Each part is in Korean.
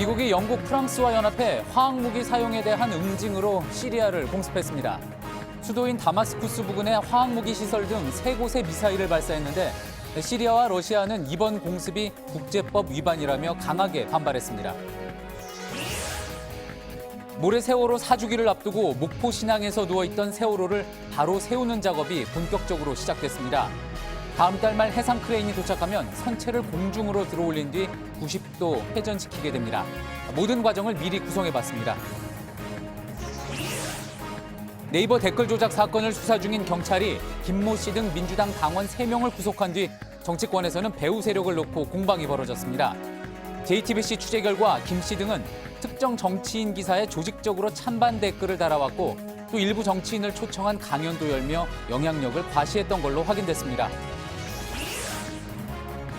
미국이 영국, 프랑스와 연합해 화학무기 사용에 대한 응징으로 시리아를 공습했습니다. 수도인 다마스쿠스 부근의 화학무기 시설 등 3곳에 미사일을 발사했는데 시리아와 러시아는 이번 공습이 국제법 위반이라며 강하게 반발했습니다. 모레 세월호 4주기를 앞두고 목포 신항에서 누워있던 세월호를 바로 세우는 작업이 본격적으로 시작됐습니다. 다음 달 말 해상 크레인이 도착하면 선체를 공중으로 들어올린 뒤 90도 회전시키게 됩니다. 모든 과정을 미리 구성해봤습니다. 네이버 댓글 조작 사건을 수사 중인 경찰이 김모 씨 등 민주당 당원 3명을 구속한 뒤 정치권에서는 배후 세력을 놓고 공방이 벌어졌습니다. JTBC 취재 결과 김 씨 등은 특정 정치인 기사에 조직적으로 찬반 댓글을 달아왔고 또 일부 정치인을 초청한 강연도 열며 영향력을 과시했던 걸로 확인됐습니다.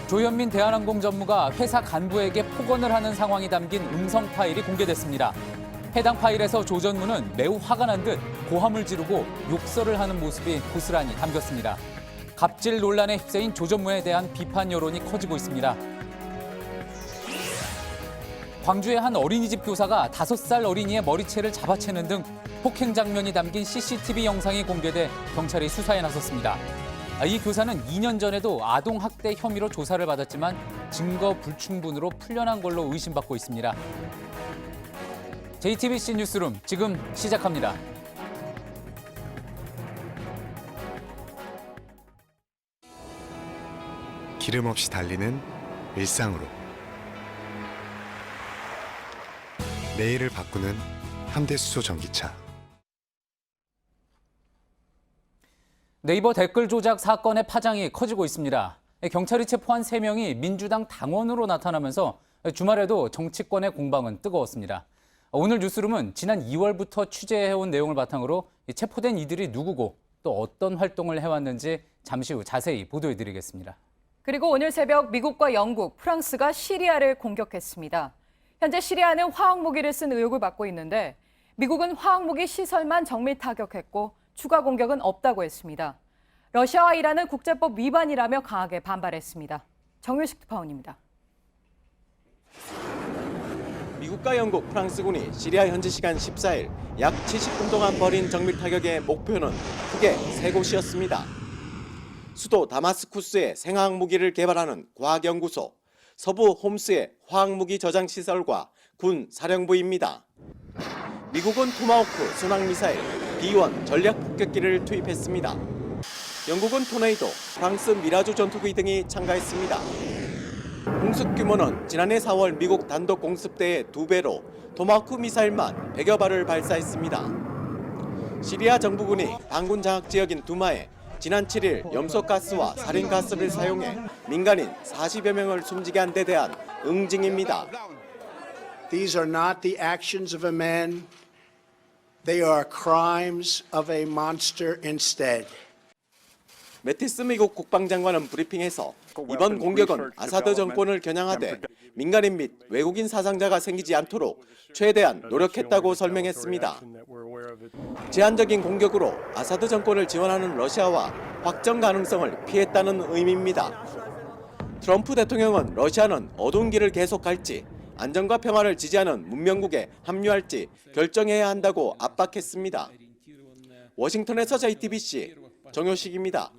조현민 대한항공 전무가 회사 간부에게 폭언을 하는 상황이 담긴 음성 파일이 공개됐습니다. 해당 파일에서 조 전무는 매우 화가 난 듯 고함을 지르고 욕설을 하는 모습이 고스란히 담겼습니다. 갑질 논란에 휩싸인 조 전무에 대한 비판 여론이 커지고 있습니다. 광주의 한 어린이집 교사가 5살 어린이의 머리채를 잡아채는 등 폭행 장면이 담긴 CCTV 영상이 공개돼 경찰이 수사에 나섰습니다. 이 교사는 2년 전에도 아동 학대 혐의로 조사를 받았지만 증거 불충분으로 풀려난 걸로 의심받고 있습니다. JTBC 뉴스룸 지금 시작합니다. 기름 없이 달리는 일상으로 내일을 바꾸는 현대수소 전기차. 네이버 댓글 조작 사건의 파장이 커지고 있습니다. 경찰이 체포한 3명이 민주당 당원으로 나타나면서 주말에도 정치권의 공방은 뜨거웠습니다. 오늘 뉴스룸은 지난 2월부터 취재해온 내용을 바탕으로 체포된 이들이 누구고 또 어떤 활동을 해왔는지 잠시 후 자세히 보도해드리겠습니다. 그리고 오늘 새벽 미국과 영국, 프랑스가 시리아를 공격했습니다. 현재 시리아는 화학무기를 쓴 의혹을 받고 있는데 미국은 화학무기 시설만 정밀 타격했고 추가 공격은 없다고 했습니다. 러시아와 이란은 국제법 위반이라며 강하게 반발했습니다. 정유식 특파원입니다. 미국과 영국, 프랑스군이 시리아 현지 시간 14일 약 70분 동안 벌인 정밀 타격의 목표는 크게 3곳이었습니다. 수도 다마스쿠스의 생화학무기를 개발하는 과학연구소, 서부 홈스의 화학무기 저장 시설과 군 사령부입니다. 미국은 토마호크 순항미사일, B-1 전략 폭격기를 투입했습니다. 영국은 토네이도, 프랑스 미라주 전투기 등이 참가했습니다. 공습 규모는 지난해 4월 미국 단독 공습 때의 2배로 토마호크 미사일만 100여 발을 발사했습니다. 시리아 정부군이 반군 장악 지역인 두마에 지난 7일 염소가스와 살인가스를 사용해 민간인 40여 명을 숨지게 한 데 대한 응징입니다. These are not the actions of a man. They are crimes of a monster instead. 매티스 미국 국방장관은 브리핑에서 이번 공격은 아사드 정권을 겨냥하되 민간인 및 외국인 사상자가 생기지 않도록 최대한 노력했다고 설명했습니다. 제한적인 공격으로 아사드 정권을 지원하는 러시아와 확정 가능성을 피했다는 의미입니다. 트럼프 대통령은 러시아는 어두운 길을 계속 갈지 안정과 평화를 지지하는 문명국에 합류할지 결정해야 한다고 압박했습니다. 워싱턴에서 JTBC 정효식입니다.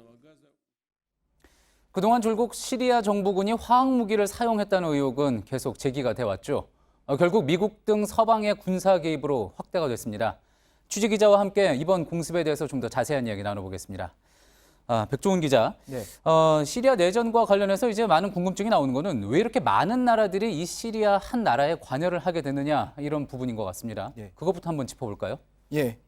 그동안 줄곧 시리아 정부군이 화학무기를 사용했다는 의혹은 계속 제기가 돼왔죠. 결국 미국 등 서방의 군사 개입으로 확대가 됐습니다. 취재기자와 함께 이번 공습에 대해서 좀 더 자세한 이야기 나눠보겠습니다. 백종훈 기자, 네. 시리아 내전과 관련해서 이제 많은 궁금증이 나오는 거는 왜 이렇게 많은 나라들이 이 시리아 한 나라에 관여를 하게 되느냐 이런 부분인 것 같습니다. 예. 그것부터 한번 짚어볼까요? 예,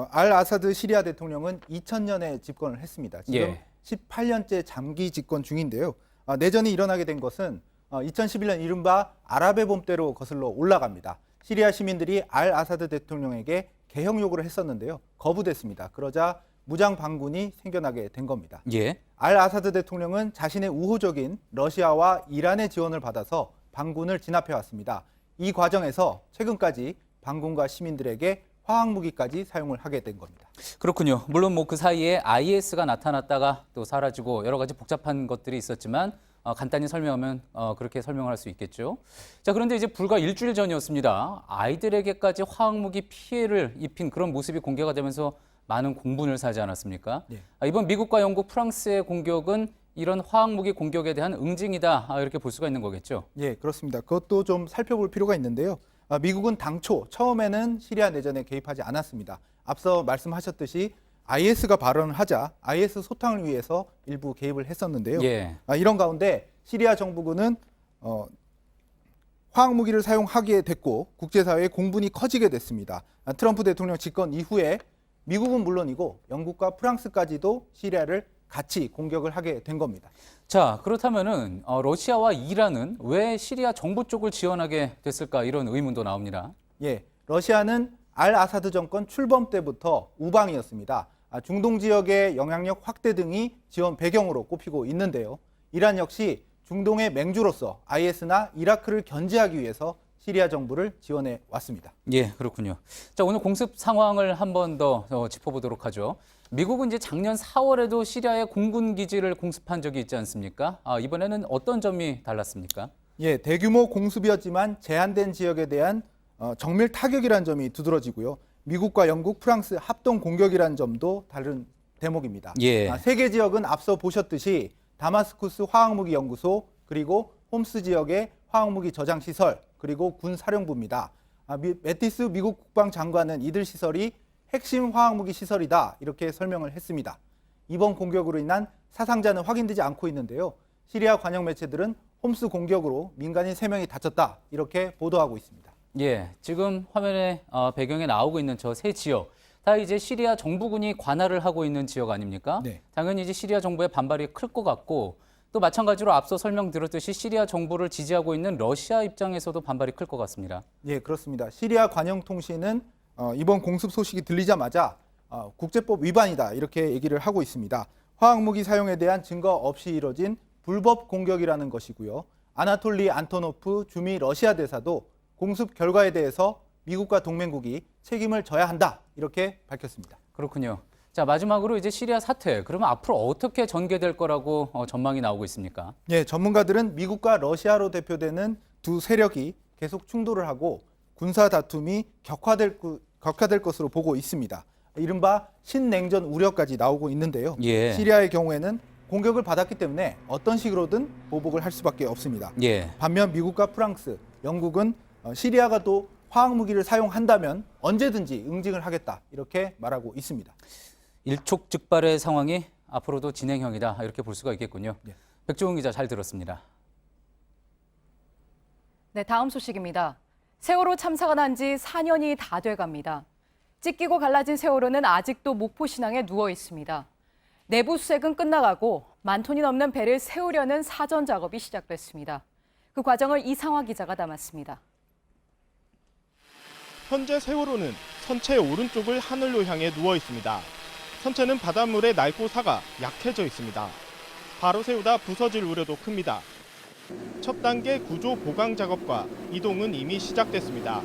알 아사드 시리아 대통령은 2000년에 집권을 했습니다. 지금 예. 18년째 장기 집권 중인데요. 내전이 일어나게 된 것은 2011년 이른바 아랍의 봄 때로 거슬러 올라갑니다. 시리아 시민들이 알 아사드 대통령에게 개혁 요구를 했었는데요. 거부됐습니다. 그러자 무장 반군이 생겨나게 된 겁니다. 예. 알 아사드 대통령은 자신의 우호적인 러시아와 이란의 지원을 받아서 반군을 진압해왔습니다. 이 과정에서 최근까지 반군과 시민들에게 화학무기까지 사용을 하게 된 겁니다. 그렇군요. 물론 그 사이에 IS가 나타났다가 또 사라지고 여러 가지 복잡한 것들이 있었지만 간단히 설명하면 그렇게 설명을 할 수 있겠죠. 자, 그런데 이제 불과 일주일 전이었습니다. 아이들에게까지 화학무기 피해를 입힌 그런 모습이 공개가 되면서 많은 공분을 사지 않았습니까? 네. 이번 미국과 영국, 프랑스의 공격은 이런 화학무기 공격에 대한 응징이다, 이렇게 볼 수가 있는 거겠죠. 예, 그렇습니다. 그것도 좀 살펴볼 필요가 있는데요. 미국은 당초 처음에는 시리아 내전에 개입하지 않았습니다. 앞서 말씀하셨듯이 IS가 발언을 하자 IS 소탕을 위해서 일부 개입을 했었는데요. 예. 이런 가운데 시리아 정부군은 화학무기를 사용하게 됐고 국제사회의 공분이 커지게 됐습니다. 트럼프 대통령 집권 이후에 미국은 물론이고 영국과 프랑스까지도 시리아를 같이 공격을 하게 된 겁니다. 자, 그렇다면은 러시아와 이란은 왜 시리아 정부 쪽을 지원하게 됐을까, 이런 의문도 나옵니다. 예, 러시아는 알 아사드 정권 출범 때부터 우방이었습니다. 중동 지역의 영향력 확대 등이 지원 배경으로 꼽히고 있는데요. 이란 역시 중동의 맹주로서 IS나 이라크를 견제하기 위해서 시리아 정부를 지원해 왔습니다. 예, 그렇군요. 자, 오늘 공습 상황을 한 번 더 짚어보도록 하죠. 미국은 이제 작년 4월에도 시리아의 공군 기지를 공습한 적이 있지 않습니까? 이번에는 어떤 점이 달랐습니까? 예, 대규모 공습이었지만 제한된 지역에 대한 정밀 타격이라는 점이 두드러지고요. 미국과 영국, 프랑스 합동 공격이라는 점도 다른 대목입니다. 예. 세 개 지역은 앞서 보셨듯이 다마스쿠스 화학무기 연구소, 그리고 홈스 지역의 화학무기 저장 시설, 그리고 군 사령부입니다. 매티스 미국 국방장관은 이들 시설이 핵심 화학무기 시설이다, 이렇게 설명을 했습니다. 이번 공격으로 인한 사상자는 확인되지 않고 있는데요. 시리아 관영 매체들은 홈스 공격으로 민간인 3명이 다쳤다, 이렇게 보도하고 있습니다. 예, 지금 화면에 배경에 나오고 있는 저 세 지역, 다 이제 시리아 정부군이 관할을 하고 있는 지역 아닙니까? 네. 당연히 이제 시리아 정부의 반발이 클 것 같고, 또 마찬가지로 앞서 설명드렸듯이 시리아 정부를 지지하고 있는 러시아 입장에서도 반발이 클 것 같습니다. 예, 그렇습니다. 시리아 관영통신은 이번 공습 소식이 들리자마자 국제법 위반이다, 이렇게 얘기를 하고 있습니다. 화학무기 사용에 대한 증거 없이 이뤄진 불법 공격이라는 것이고요. 아나톨리 안토노프 주미 러시아 대사도 공습 결과에 대해서 미국과 동맹국이 책임을 져야 한다, 이렇게 밝혔습니다. 그렇군요. 자, 마지막으로 이제 시리아 사태, 그러면 앞으로 어떻게 전개될 거라고 전망이 나오고 있습니까? 예, 전문가들은 미국과 러시아로 대표되는 두 세력이 계속 충돌을 하고 군사 다툼이 격화될 것으로 보고 있습니다. 이른바 신냉전 우려까지 나오고 있는데요. 예. 시리아의 경우에는 공격을 받았기 때문에 어떤 식으로든 보복을 할 수밖에 없습니다. 예. 반면 미국과 프랑스, 영국은 시리아가 또 화학무기를 사용한다면 언제든지 응징을 하겠다, 이렇게 말하고 있습니다. 일촉즉발의 상황이 앞으로도 진행형이다, 이렇게 볼 수가 있겠군요. 네. 백종훈 기자, 잘 들었습니다. 네, 다음 소식입니다. 세월호 참사가 난 지 4년이 다 돼갑니다. 찢기고 갈라진 세월호는 아직도 목포신항에 누워 있습니다. 내부 수색은 끝나가고 10,000톤이 넘는 배를 세우려는 사전 작업이 시작됐습니다. 그 과정을 이상화 기자가 담았습니다. 현재 세월호는 선체 오른쪽을 하늘로 향해 누워 있습니다. 선체는 바닷물에 낡고 사가 약해져 있습니다. 바로 세우다 부서질 우려도 큽니다. 첫 단계 구조 보강 작업과 이동은 이미 시작됐습니다.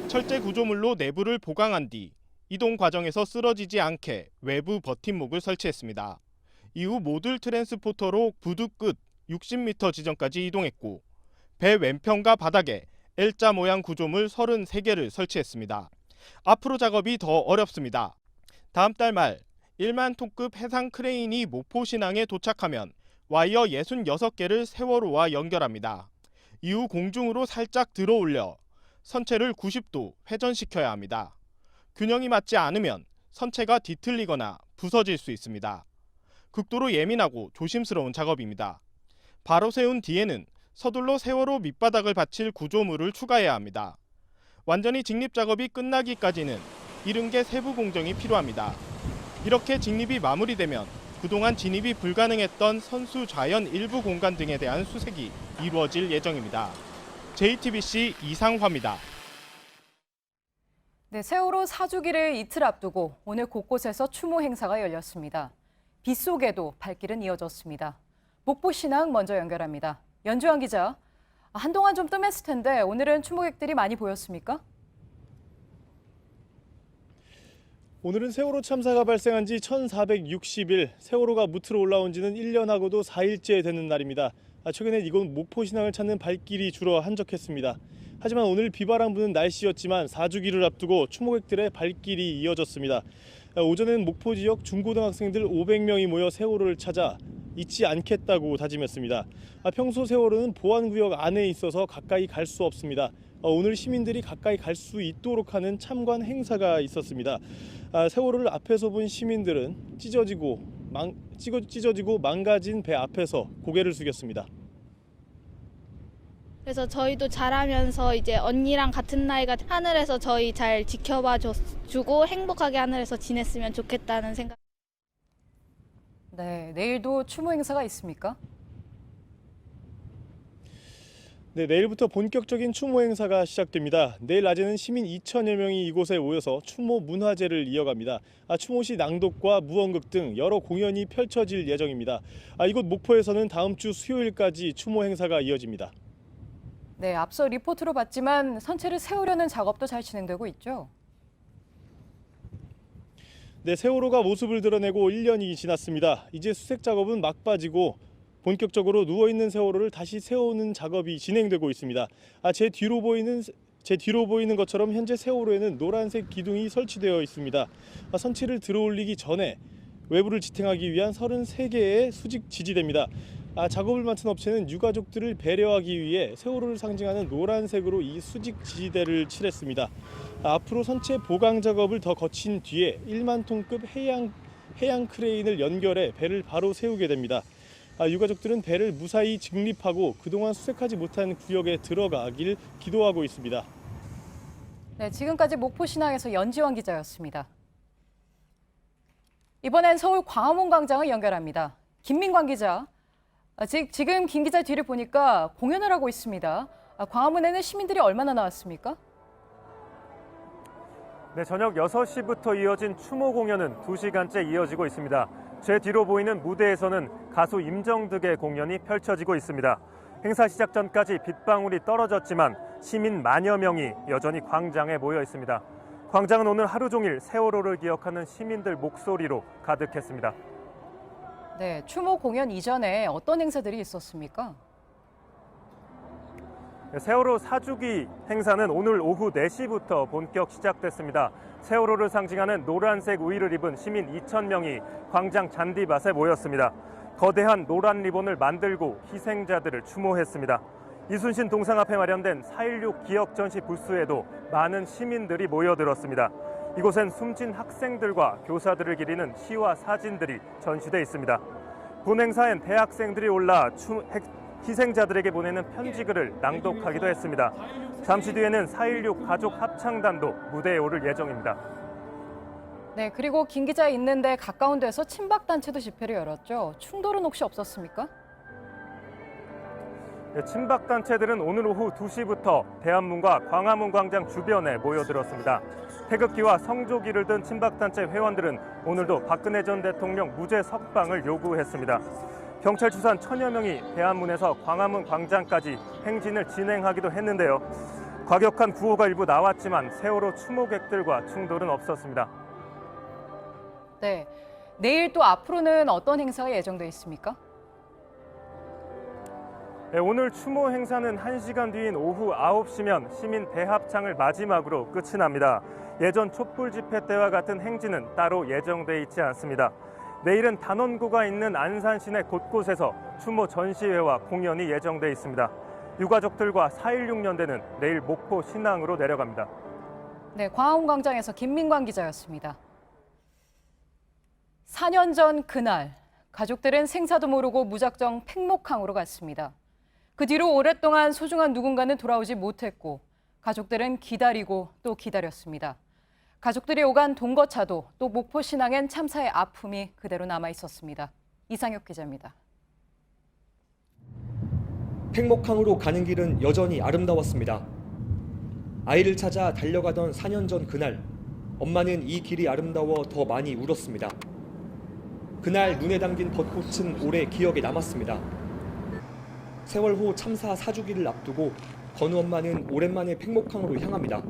철제 구조물로 내부를 보강한 뒤 이동 과정에서 쓰러지지 않게 외부 버팀목을 설치했습니다. 이후 모듈 트랜스포터로 부두 끝 60m 지점까지 이동했고 배 왼편과 바닥에 L자 모양 구조물 33개를 설치했습니다. 앞으로 작업이 더 어렵습니다. 다음 달 말 1만 톤급 해상 크레인이 목포신항에 도착하면 와이어 66개를 세월호와 연결합니다. 이후 공중으로 살짝 들어올려 선체를 90도 회전시켜야 합니다. 균형이 맞지 않으면 선체가 뒤틀리거나 부서질 수 있습니다. 극도로 예민하고 조심스러운 작업입니다. 바로 세운 뒤에는 서둘러 세월호 밑바닥을 받칠 구조물을 추가해야 합니다. 완전히 직립 작업이 끝나기까지는 70개 세부 공정이 필요합니다. 이렇게 직립이 마무리되면 그동안 진입이 불가능했던 선수 좌연 일부 공간 등에 대한 수색이 이루어질 예정입니다. JTBC 이상화입니다. 네, 세월호 사주기를 이틀 앞두고 오늘 곳곳에서 추모 행사가 열렸습니다. 빗속에도 발길은 이어졌습니다. 목포신항 먼저 연결합니다. 연주환 기자, 한동안 좀 뜸했을 텐데 오늘은 추모객들이 많이 보였습니까? 오늘은 세월호 참사가 발생한 지 1460일, 세월호가 무트로 올라온 지는 1년하고도 4일째 되는 날입니다. 최근에 이곳 목포신앙을 찾는 발길이 줄어 한적했습니다. 하지만 오늘 비바람 부는 날씨였지만 4주기를 앞두고 추모객들의 발길이 이어졌습니다. 오전에는 목포 지역 중고등학생들 500명이 모여 세월호를 찾아 잊지 않겠다고 다짐했습니다. 평소 세월호는 보안구역 안에 있어서 가까이 갈 수 없습니다. 오늘 시민들이 가까이 갈 수 있도록 하는 참관 행사가 있었습니다. 세월호를 앞에서 본 시민들은 찢어지고 망가진 배 앞에서 고개를 숙였습니다. 그래서 저희도 잘하면서 이제 언니랑 같은 나이가 하늘에서 저희 잘 지켜봐 주고 행복하게 하늘에서 지냈으면 좋겠다는 생각. 네, 내일도 추모 행사가 있습니까? 네, 내일부터 본격적인 추모 행사가 시작됩니다. 내일 낮에는 시민 2천여 명이 이곳에 모여서 추모 문화제를 이어갑니다. 추모시 낭독과 무언극 등 여러 공연이 펼쳐질 예정입니다. 이곳 목포에서는 다음 주 수요일까지 추모 행사가 이어집니다. 네, 앞서 리포트로 봤지만 선체를 세우려는 작업도 잘 진행되고 있죠. 네, 세월호가 모습을 드러내고 1년이 지났습니다. 이제 수색 작업은 막바지고 본격적으로 누워있는 세월호를 다시 세우는 작업이 진행되고 있습니다. 제 뒤로 보이는 것처럼 현재 세월호에는 노란색 기둥이 설치되어 있습니다. 선체를 들어올리기 전에 외부를 지탱하기 위한 33개의 수직 지지대입니다. 작업을 맡은 업체는 유가족들을 배려하기 위해 세월호를 상징하는 노란색으로 이 수직 지지대를 칠했습니다. 앞으로 선체 보강 작업을 더 거친 뒤에 1만 톤급 해양 크레인을 연결해 배를 바로 세우게 됩니다. 유가족들은 배를 무사히 직립하고 그동안 수색하지 못한 구역에 들어가길 기도하고 있습니다. 네, 지금까지 목포신항에서 연지원 기자였습니다. 이번엔 서울 광화문 광장을 연결합니다. 김민광 기자. 지금 김 기자 뒤를 보니까 공연을 하고 있습니다. 광화문에는 시민들이 얼마나 나왔습니까? 네, 저녁 6시부터 이어진 추모 공연은 2시간째 이어지고 있습니다. 제 뒤로 보이는 무대에서는 가수 임정득의 공연이 펼쳐지고 있습니다. 행사 시작 전까지 빗방울이 떨어졌지만 시민 만여 명이 여전히 광장에 모여 있습니다. 광장은 오늘 하루 종일 세월호를 기억하는 시민들 목소리로 가득했습니다. 네, 추모 공연 이전에 어떤 행사들이 있었습니까? 세월호 4주기 행사는 오늘 오후 4시부터 본격 시작됐습니다. 세월호를 상징하는 노란색 우의를 입은 시민 2,000명이 광장 잔디밭에 모였습니다. 거대한 노란 리본을 만들고 희생자들을 추모했습니다. 이순신 동상 앞에 마련된 4.16 기억전시 부스에도 많은 시민들이 모여들었습니다. 이곳엔 숨진 학생들과 교사들을 기리는 시와 사진들이 전시돼 있습니다. 본 행사엔 대학생들이 올라 희생자들에게 보내는 편지글을 낭독하기도 했습니다. 잠시 뒤에는 4.16 가족 합창단도 무대에 오를 예정입니다. 네, 그리고 김 기자 있는데 가까운 데서 친박단체도 집회를 열었죠. 충돌은 혹시 없었습니까? 네, 친박단체들은 오늘 오후 2시부터 대한문과 광화문 광장 주변에 모여들었습니다. 태극기와 성조기를 든 친박단체 회원들은 오늘도 박근혜 전 대통령 무죄 석방을 요구했습니다. 경찰 추산 1,000여 명이 대한문에서 광화문 광장까지 행진을 진행하기도 했는데요. 과격한 구호가 일부 나왔지만 세월호 추모객들과 충돌은 없었습니다. 네, 내일 또 앞으로는 어떤 행사가 예정돼 있습니까? 네, 오늘 추모 행사는 1시간 뒤인 오후 9시면 시민 대합창을 마지막으로 끝이 납니다. 예전 촛불 집회 때와 같은 행진은 따로 예정돼 있지 않습니다. 내일은 단원고가 있는 안산 시내 곳곳에서 추모 전시회와 공연이 예정돼 있습니다. 유가족들과 4.16연대는 내일 목포 신항으로 내려갑니다. 네, 광화문 광장에서 김민광 기자였습니다. 4년 전 그날, 가족들은 생사도 모르고 무작정 팽목항으로 갔습니다. 그 뒤로 오랫동안 소중한 누군가는 돌아오지 못했고 가족들은 기다리고 또 기다렸습니다. 가족들이 오간 동거차도 또 목포신항엔 참사의 아픔이 그대로 남아 있었습니다. 이상혁 기자입니다. 팽목항으로 가는 길은 여전히 아름다웠습니다. 아이를 찾아 달려가던 4년 전 그날, 엄마는 이 길이 아름다워 더 많이 울었습니다. 그날 눈에 담긴 벚꽃은 오래 기억에 남았습니다. 세월호 참사 4주기를 앞두고 건우 엄마는 오랜만에 팽목항으로 향합니다.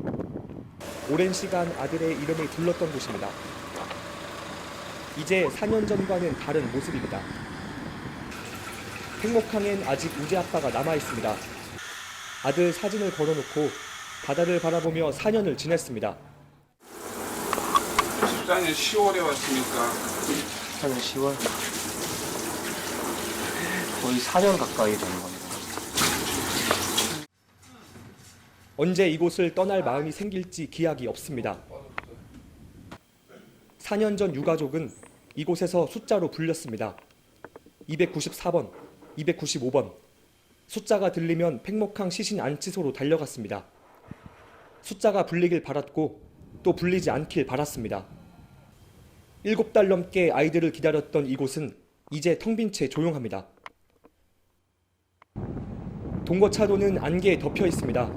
오랜 시간 아들의 이름을 불렀던 곳입니다. 이제 4년 전과는 다른 모습입니다. 팽목항엔 아직 우재 아빠가 남아 있습니다. 아들 사진을 걸어놓고 바다를 바라보며 4년을 지냈습니다. 14년 10월에 왔으니까 14년 10월? 거의 4년 가까이 되는 겁니다. 언제 이곳을 떠날 마음이 생길지 기약이 없습니다. 4년 전 유가족은 이곳에서 숫자로 불렸습니다. 294번, 295번. 숫자가 들리면 팽목항 시신 안치소로 달려갔습니다. 숫자가 불리길 바랐고 또 불리지 않길 바랐습니다. 7달 넘게 아이들을 기다렸던 이곳은 이제 텅 빈 채 조용합니다. 동거차도는 안개에 덮여 있습니다.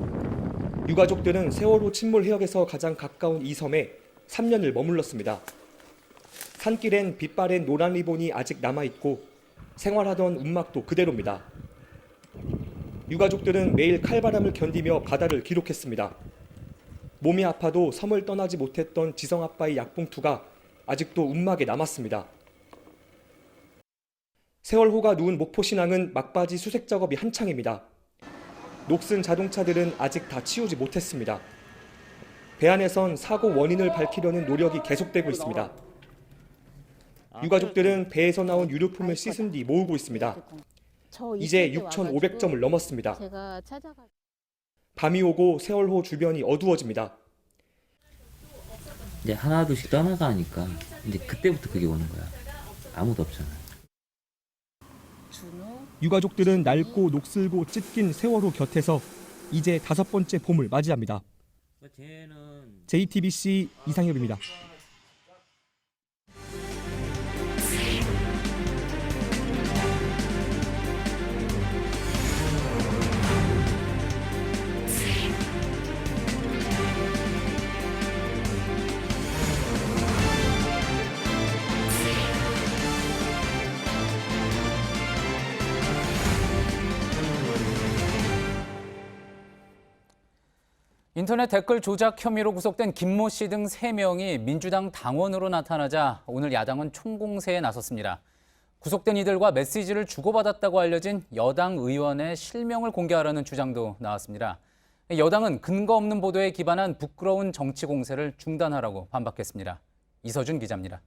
유가족들은 세월호 침몰 해역에서 가장 가까운 이 섬에 3년을 머물렀습니다. 산길엔 빛바랜 노란 리본이 아직 남아있고 생활하던 움막도 그대로입니다. 유가족들은 매일 칼바람을 견디며 바다를 기록했습니다. 몸이 아파도 섬을 떠나지 못했던 지성 아빠의 약봉투가 아직도 움막에 남았습니다. 세월호가 누운 목포신항은 막바지 수색 작업이 한창입니다. 녹슨 자동차들은 아직 다 치우지 못했습니다. 배 안에선 사고 원인을 밝히려는 노력이 계속되고 있습니다. 유가족들은 배에서 나온 유류품을 씻은 뒤 모으고 있습니다. 이제 6,500점을 넘었습니다. 밤이 오고 세월호 주변이 어두워집니다. 이제 하나둘씩 떠나가니까 이제 그때부터 그게 오는 거야. 아무도 없잖아. 유가족들은 낡고 녹슬고 찢긴 세월호 곁에서 이제 5번째 봄을 맞이합니다. JTBC 이상엽입니다. 인터넷 댓글 조작 혐의로 구속된 김모 씨 등 3명이 민주당 당원으로 나타나자 오늘 야당은 총공세에 나섰습니다. 구속된 이들과 메시지를 주고받았다고 알려진 여당 의원의 실명을 공개하라는 주장도 나왔습니다. 여당은 근거 없는 보도에 기반한 부끄러운 정치 공세를 중단하라고 반박했습니다. 이서준 기자입니다.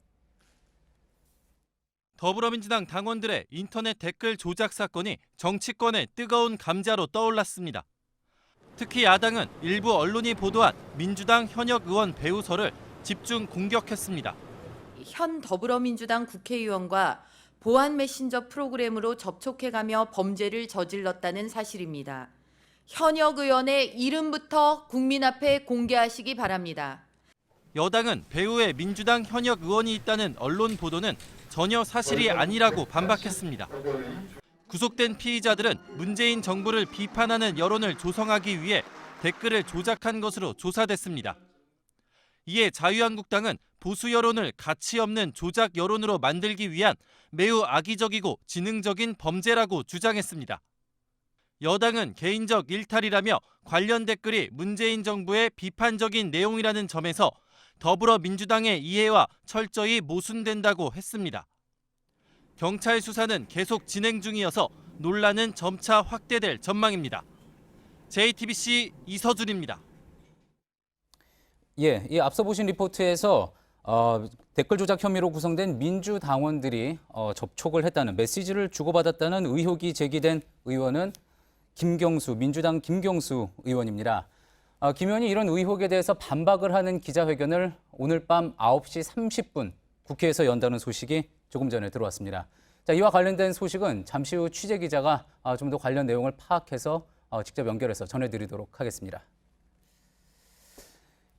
더불어민주당 당원들의 인터넷 댓글 조작 사건이 정치권의 뜨거운 감자로 떠올랐습니다. 특히 야당은 일부 언론이 보도한 민주당 현역 의원 배우설을 집중 공격했습니다. 현 더불어민주당 국회의원과 보안 메신저 프로그램으로 접촉해가며 범죄를 저질렀다는 사실입니다. 현역 의원의 이름부터 국민 앞에 공개하시기 바랍니다. 여당은 배우의 민주당 현역 의원이 있다는 언론 보도는 전혀 사실이 아니라고 반박했습니다. 구속된 피의자들은 문재인 정부를 비판하는 여론을 조성하기 위해 댓글을 조작한 것으로 조사됐습니다. 이에 자유한국당은 보수 여론을 가치 없는 조작 여론으로 만들기 위한 매우 악의적이고 지능적인 범죄라고 주장했습니다. 여당은 개인적 일탈이라며 관련 댓글이 문재인 정부의 비판적인 내용이라는 점에서 더불어민주당의 이해와 철저히 모순된다고 했습니다. 경찰 수사는 계속 진행 중이어서 논란은 점차 확대될 전망입니다. JTBC 이서준입니다. 예, 이 앞서 보신 리포트에서 댓글 조작 혐의로 구성된 민주당원들이 접촉을 했다는 메시지를 주고받았다는 의혹이 제기된 의원은 민주당 김경수 의원입니다. 김 의원이 이런 의혹에 대해서 반박을 하는 기자회견을 오늘 밤 9시 30분 국회에서 연다는 소식이 조금 전에 들어왔습니다. 자, 이와 관련된 소식은 잠시 후 취재기자가 좀 더 관련 내용을 파악해서 직접 연결해서 전해드리도록 하겠습니다.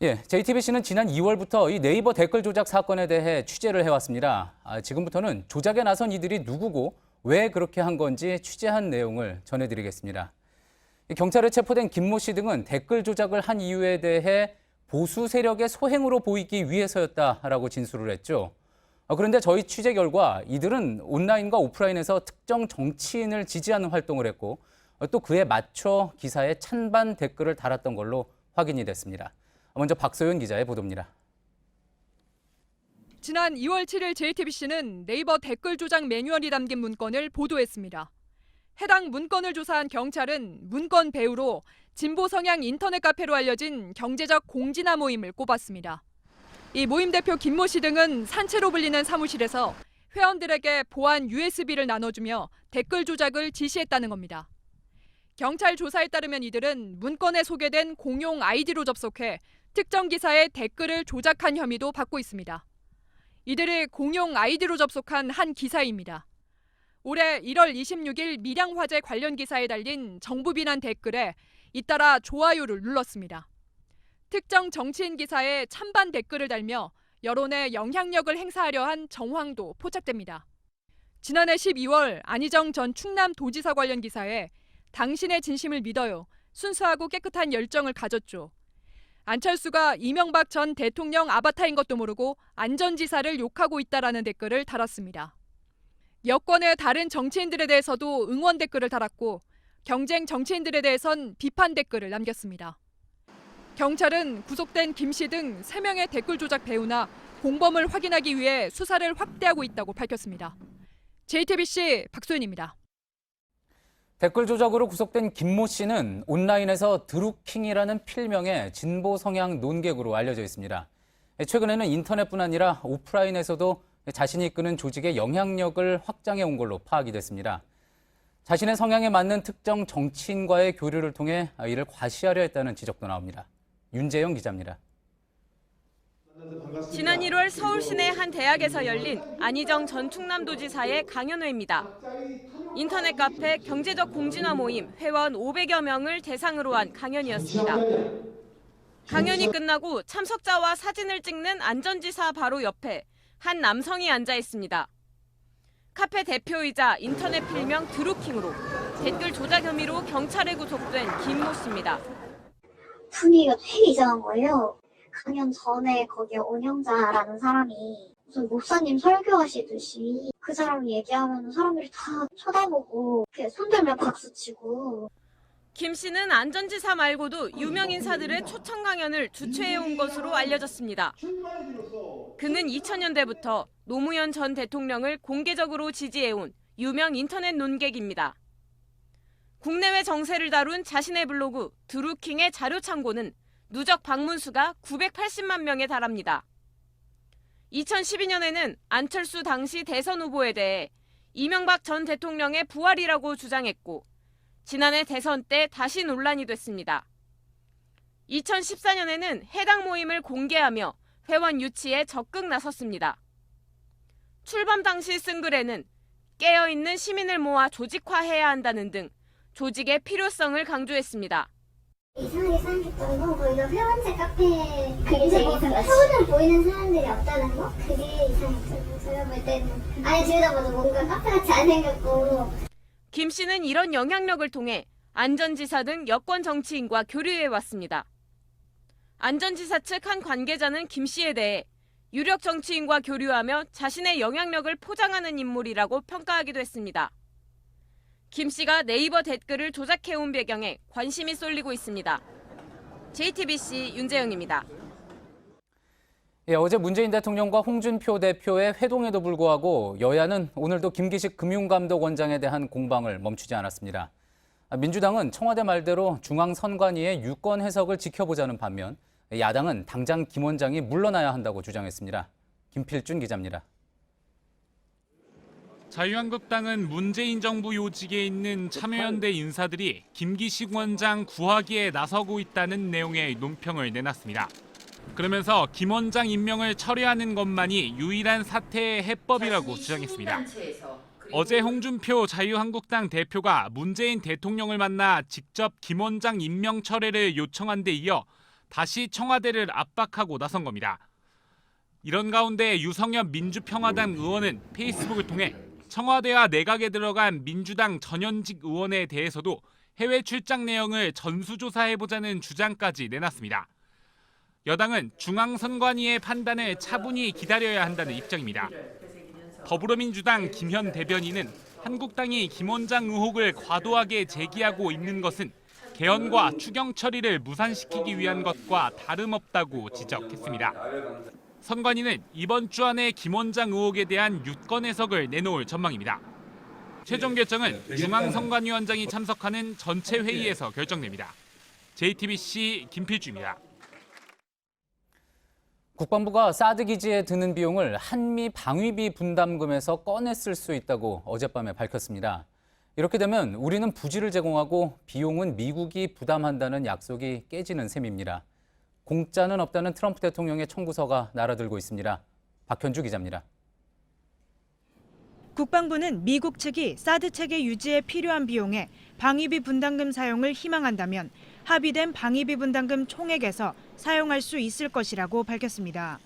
예, JTBC는 지난 2월부터 이 네이버 댓글 조작 사건에 대해 취재를 해왔습니다. 지금부터는 조작에 나선 이들이 누구고 왜 그렇게 한 건지 취재한 내용을 전해드리겠습니다. 경찰에 체포된 김모 씨 등은 댓글 조작을 한 이유에 대해 보수 세력의 소행으로 보이기 위해서였다라고 진술을 했죠. 그런데 저희 취재 결과 이들은 온라인과 오프라인에서 특정 정치인을 지지하는 활동을 했고 또 그에 맞춰 기사에 찬반 댓글을 달았던 걸로 확인이 됐습니다. 먼저 박소연 기자의 보도입니다. 지난 2월 7일 JTBC는 네이버 댓글 조작 매뉴얼이 담긴 문건을 보도했습니다. 해당 문건을 조사한 경찰은 문건 배우로 진보 성향 인터넷 카페로 알려진 경제적 공진화 모임을 꼽았습니다. 이 모임 대표 김모 씨 등은 산채로 불리는 사무실에서 회원들에게 보안 USB를 나눠주며 댓글 조작을 지시했다는 겁니다. 경찰 조사에 따르면 이들은 문건에 소개된 공용 아이디로 접속해 특정 기사에 댓글을 조작한 혐의도 받고 있습니다. 이들이 공용 아이디로 접속한 한 기사입니다. 올해 1월 26일 밀양화재 관련 기사에 달린 정부 비난 댓글에 잇따라 좋아요를 눌렀습니다. 특정 정치인 기사에 찬반 댓글을 달며 여론에 영향력을 행사하려 한 정황도 포착됩니다. 지난해 12월 안희정 전 충남도지사 관련 기사에 당신의 진심을 믿어요. 순수하고 깨끗한 열정을 가졌죠. 안철수가 이명박 전 대통령 아바타인 것도 모르고 안전지사를 욕하고 있다라는 댓글을 달았습니다. 여권의 다른 정치인들에 대해서도 응원 댓글을 달았고 경쟁 정치인들에 대해선 비판 댓글을 남겼습니다. 경찰은 구속된 김 씨 등 3명의 댓글 조작 배우나 공범을 확인하기 위해 수사를 확대하고 있다고 밝혔습니다. JTBC 박소연입니다. 댓글 조작으로 구속된 김모 씨는 온라인에서 드루킹이라는 필명의 진보 성향 논객으로 알려져 있습니다. 최근에는 인터넷뿐 아니라 오프라인에서도 자신이 이끄는 조직의 영향력을 확장해 온 걸로 파악이 됐습니다. 자신의 성향에 맞는 특정 정치인과의 교류를 통해 이를 과시하려 했다는 지적도 나옵니다. 윤재영 기자입니다. 지난 1월 서울 시내 한 대학에서 열린 안희정 전 충남도지사의 강연회입니다. 인터넷 카페 경제적 공진화 모임 회원 500여 명을 대상으로 한 강연이었습니다. 강연이 끝나고 참석자와 사진을 찍는 안전지사 바로 옆에 한 남성이 앉아 있습니다. 카페 대표이자 인터넷 필명 드루킹으로 댓글 조작 혐의로 경찰에 구속된 김모 씨입니다. 분위기가 되게 이상한 거예요. 강연 전에 거기에 운영자라는 사람이 무슨 목사님 설교하시듯이 그 사람이 얘기하면 사람들이 다 쳐다보고 이렇게 손들면 박수치고. 김 씨는 안전지사 말고도 유명 인사들의 초청 강연을 주최해온 것으로 알려졌습니다. 그는 2000년대부터 노무현 전 대통령을 공개적으로 지지해온 유명 인터넷 논객입니다. 국내외 정세를 다룬 자신의 블로그 드루킹의 자료 창고는 누적 방문 수가 980만 명에 달합니다. 2012년에는 안철수 당시 대선 후보에 대해 이명박 전 대통령의 부활이라고 주장했고 지난해 대선 때 다시 논란이 됐습니다. 2014년에는 해당 모임을 공개하며 회원 유치에 적극 나섰습니다. 출범 당시 쓴 글에는 깨어있는 시민을 모아 조직화해야 한다는 등 조직의 필요성을 강조했습니다. 이상하게 생각했던 거 이거 회원제 카페에 그게 제일 이상했어요. 표는 보이는 사람들이 없다는 거? 그게 이상했어요. 제가 볼 때는 아니 들여다봐도 뭔가 카페같이 안 생겼고. 김 씨는 이런 영향력을 통해 안전지사 등 여권 정치인과 교류해왔습니다. 안전지사 측 한 관계자는 김 씨에 대해 유력 정치인과 교류하며 자신의 영향력을 포장하는 인물이라고 평가하기도 했습니다. 김 씨가 네이버 댓글을 조작해온 배경에 관심이 쏠리고 있습니다. JTBC 윤재영입니다. 어제 문재인 대통령과 홍준표 대표의 회동에도 불구하고 여야는 오늘도 김기식 금융감독원장에 대한 공방을 멈추지 않았습니다. 민주당은 청와대 말대로 중앙선관위의 유권 해석을 지켜보자는 반면 야당은 당장 김 원장이 물러나야 한다고 주장했습니다. 김필준 기자입니다. 자유한국당은 문재인 정부 요직에 있는 참여연대 인사들이 김기식 원장 구하기에 나서고 있다는 내용의 논평을 내놨습니다. 그러면서 김 원장 임명을 철회하는 것만이 유일한 사태의 해법이라고 주장했습니다. 어제 홍준표 자유한국당 대표가 문재인 대통령을 만나 직접 김 원장 임명 철회를 요청한 데 이어 다시 청와대를 압박하고 나선 겁니다. 이런 가운데 유성엽 민주평화당 의원은 페이스북을 통해 청와대와 내각에 들어간 민주당 전현직 의원에 대해서도 해외 출장 내용을 전수조사해보자는 주장까지 내놨습니다. 여당은 중앙선관위의 판단을 차분히 기다려야 한다는 입장입니다. 더불어민주당 김현 대변인은 한국당이 김 원장 의혹을 과도하게 제기하고 있는 것은 개헌과 추경 처리를 무산시키기 위한 것과 다름없다고 지적했습니다. 선관위는 이번 주 안에 김 원장 의혹에 대한 유권 해석을 내놓을 전망입니다. 최종 결정은 중앙선관위원장이 참석하는 전체 회의에서 결정됩니다. JTBC 김필주입니다. 국방부가 사드 기지에 드는 비용을 한미 방위비 분담금에서 꺼내 쓸 수 있다고 어젯밤에 밝혔습니다. 이렇게 되면 우리는 부지를 제공하고 비용은 미국이 부담한다는 약속이 깨지는 셈입니다. 공짜는 없다는 트럼프 대통령의 청구서가 날아들고 있습니다. 박현주 기자입니다. 국방부는 미국 측이 사드 체계 유지에 필요한 비용에 방위비 분담금 사용을 희망한다면 합의된 방위비 분담금 총액에서 사용할 수 있을 것이라고 밝혔습니다.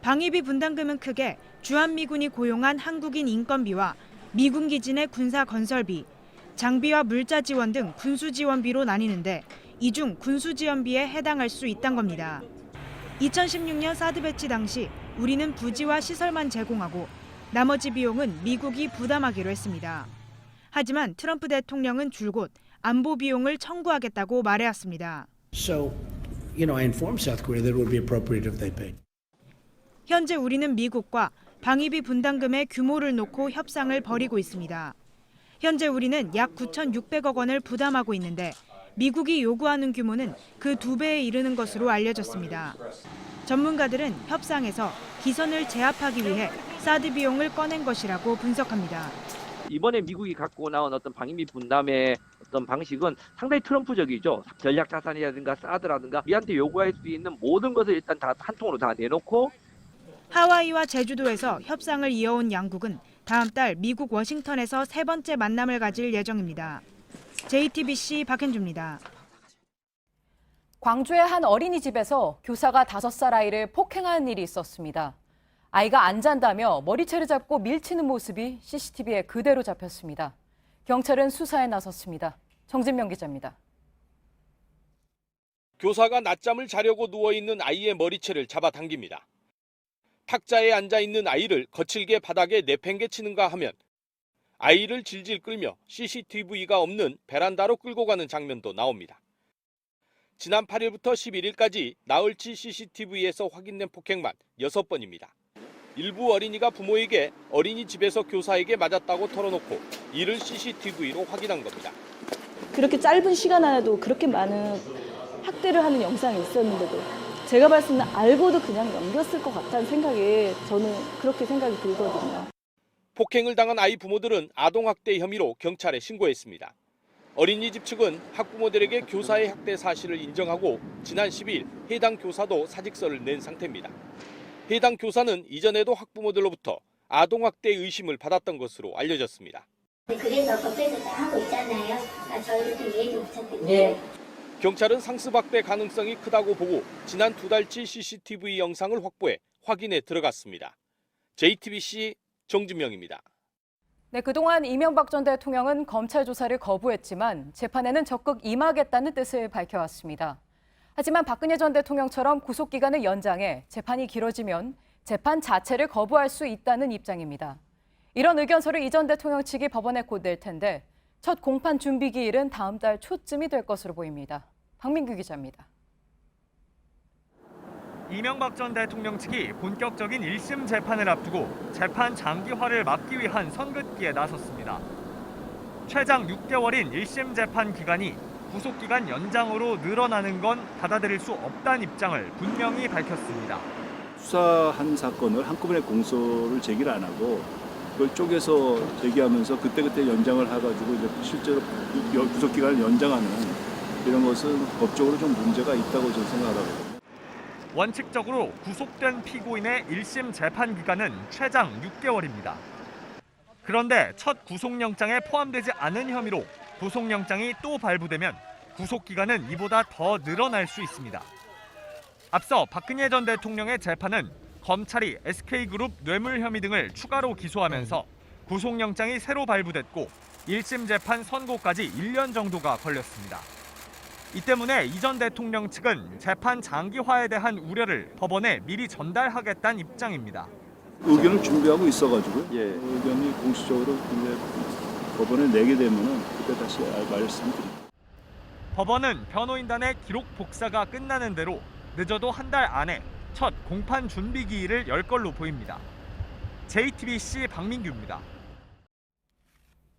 방위비 분담금은 크게 주한미군이 고용한 한국인 인건비와 미군 기지 내 군사 건설비, 장비와 물자 지원 등 군수 지원비로 나뉘는데 이 중 군수 지원비에 해당할 수 있다는 겁니다. 2016년 사드 배치 당시 우리는 부지와 시설만 제공하고 나머지 비용은 미국이 부담하기로 했습니다. 하지만 트럼프 대통령은 줄곧 안보 비용을 청구하겠다고 말해왔습니다. So, I informed South Korea that it would be appropriate if they paid. 현재 우리는 미국과 방위비 분담금의 규모를 놓고 협상을 벌이고 있습니다. 현재 우리는 약 9,600억 원을 부담하고 있는데 미국이 요구하는 규모는 그 2배에 이르는 것으로 알려졌습니다. 전문가들은 협상에서 기선을 제압하기 위해 사드 비용을 꺼낸 것이라고 분석합니다. 이번에 미국이 갖고 나온 어떤 방위비 분담의 어떤 방식은 상당히 트럼프적이죠. 전략 자산이라든가 사드라든가 우리한테 요구할 수 있는 모든 것을 일단 다 한 통으로 다 내놓고 하와이와 제주도에서 협상을 이어온 양국은 다음 달 미국 워싱턴에서 세 번째 만남을 가질 예정입니다. JTBC 박현주입니다. 광주의 한 어린이집에서 교사가 5살 아이를 폭행한 일이 있었습니다. 아이가 안 잔다며 머리채를 잡고 밀치는 모습이 CCTV에 그대로 잡혔습니다. 경찰은 수사에 나섰습니다. 정진명 기자입니다. 교사가 낮잠을 자려고 누워있는 아이의 머리채를 잡아당깁니다. 탁자에 앉아있는 아이를 거칠게 바닥에 내팽개치는가 하면 아이를 질질 끌며 CCTV가 없는 베란다로 끌고 가는 장면도 나옵니다. 지난 8일부터 11일까지 나흘치 CCTV에서 확인된 폭행만 6번입니다. 일부 어린이가 부모에게 어린이집에서 교사에게 맞았다고 털어놓고 이를 CCTV로 확인한 겁니다. 그렇게 짧은 시간 안에도 그렇게 많은 학대를 하는 영상이 있었는데도 제가 봤을 때는 알고도 그냥 넘겼을 것 같다는 생각에 저는 그렇게 생각이 들거든요. 폭행을 당한 아이 부모들은 아동학대 혐의로 경찰에 신고했습니다. 어린이집 측은 학부모들에게 교사의 학대 사실을 인정하고 지난 12일 해당 교사도 사직서를 낸 상태입니다. 해당 교사는 이전에도 학부모들로부터 아동학대 의심을 받았던 것으로 알려졌습니다. 그래서 법에서 다 하고 있잖아요. 저희를 좀 이해 좀 부탁드립니다. 네. 경찰은 상습학대 가능성이 크다고 보고 지난 2달치 CCTV 영상을 확보해 확인에 들어갔습니다. JTBC 정진명입니다. 네, 그동안 이명박 전 대통령은 검찰 조사를 거부했지만 재판에는 적극 임하겠다는 뜻을 밝혀왔습니다. 하지만 박근혜 전 대통령처럼 구속기간을 연장해 재판이 길어지면 재판 자체를 거부할 수 있다는 입장입니다. 이런 의견서를 이 전 대통령 측이 법원에 곧 낼 텐데 첫 공판 준비 기일은 다음 달 초쯤이 될 것으로 보입니다. 박민규 기자입니다. 이명박 전 대통령 측이 본격적인 1심 재판을 앞두고 재판 장기화를 막기 위한 선긋기에 나섰습니다. 최장 6개월인 1심 재판 기간이 구속기간 연장으로 늘어나는 건 받아들일 수 없다는 입장을 분명히 밝혔습니다. 수사한 사건을 한꺼번에 공소를 제기를 안 하고 그걸 쪼개서 제기하면서 그때그때 연장을 해가지고 이제 실제로 구속기간을 연장하는 이런 것은 법적으로 좀 문제가 있다고 저는 생각하거든요. 원칙적으로 구속된 피고인의 1심 재판 기간은 최장 6개월입니다. 그런데 첫 구속영장에 포함되지 않은 혐의로 구속영장이 또 발부되면 구속기간은 이보다 더 늘어날 수 있습니다. 앞서 박근혜 전 대통령의 재판은 검찰이 SK그룹 뇌물 혐의 등을 추가로 기소하면서 구속영장이 새로 발부됐고 1심 재판 선고까지 1년 정도가 걸렸습니다. 이 때문에 이 전 대통령 측은 재판 장기화에 대한 우려를 법원에 미리 전달하겠다는 입장입니다. 의견을 준비하고 있어가지고 의견이 공식적으로 법원에 내게 되면은 그때 다시 말씀드립니다. 법원은 변호인단의 기록 복사가 끝나는 대로 늦어도 한 달 안에 첫 공판 준비 기일을 열 걸로 보입니다. JTBC 박민규입니다.